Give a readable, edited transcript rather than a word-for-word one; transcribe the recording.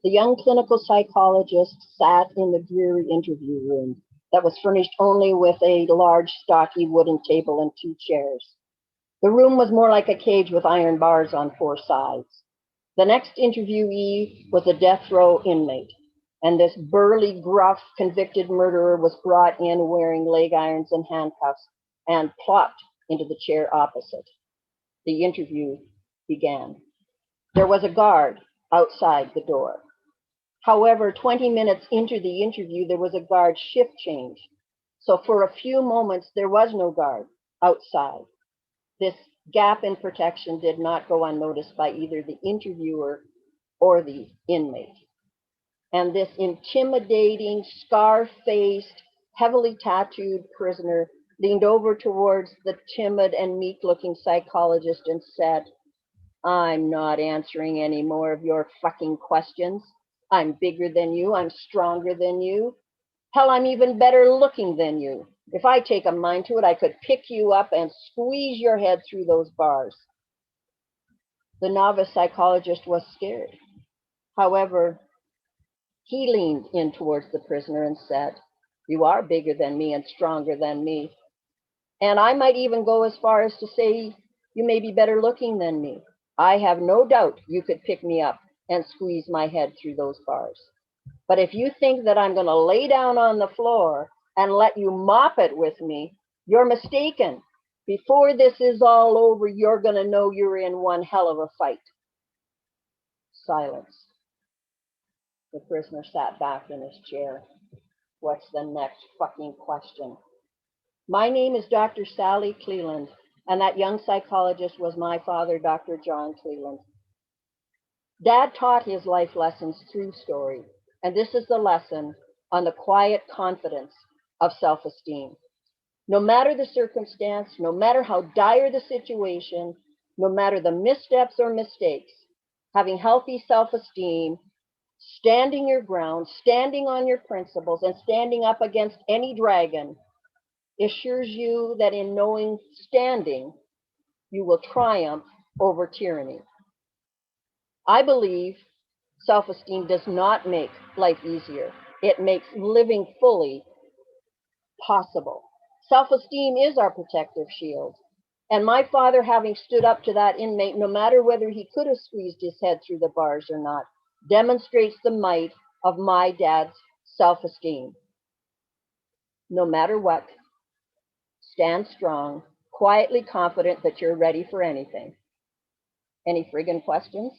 The young clinical psychologist sat in the dreary interview room that was furnished only with a large, stocky wooden table and two chairs. The room was more like a cage with iron bars on four sides. The next interviewee was a death row inmate, and this burly, gruff, convicted murderer was brought in wearing leg irons and handcuffs and plopped into the chair opposite. The interview began. There was a guard outside the door. However, 20 minutes into the interview, there was a guard shift change. So for a few moments, there was no guard outside. This gap in protection did not go unnoticed by either the interviewer or the inmate. And this intimidating, scar-faced, heavily tattooed prisoner leaned over towards the timid and meek-looking psychologist and said, "I'm not answering any more of your fucking questions. I'm bigger than you. I'm stronger than you. Hell, I'm even better looking than you. If I take a mind to it, I could pick you up and squeeze your head through those bars." The novice psychologist was scared. However, he leaned in towards the prisoner and said, "You are bigger than me and stronger than me. And I might even go as far as to say you may be better looking than me. I have no doubt you could pick me up and squeeze my head through those bars. But if you think that I'm going to lay down on the floor and let you mop it with me, you're mistaken. Before this is all over, you're going to know you're in one hell of a fight." Silence. The prisoner sat back in his chair. What's the next fucking question? My name is Dr. Sally Cleland, and that young psychologist was my father, Dr. John Cleland. Dad taught his life lessons through story, and this is the lesson on the quiet confidence of self-esteem. No matter the circumstance, no matter how dire the situation, no matter the missteps or mistakes, having healthy self-esteem, standing your ground, standing on your principles, and standing up against any dragon assures you that in knowing standing, you will triumph over tyranny. I believe self-esteem does not make life easier. It makes living fully possible. Self-esteem is our protective shield. And my father, having stood up to that inmate, no matter whether he could have squeezed his head through the bars or not, demonstrates the might of my dad's self-esteem. No matter what, stand strong, quietly confident that you're ready for anything. Any friggin' questions?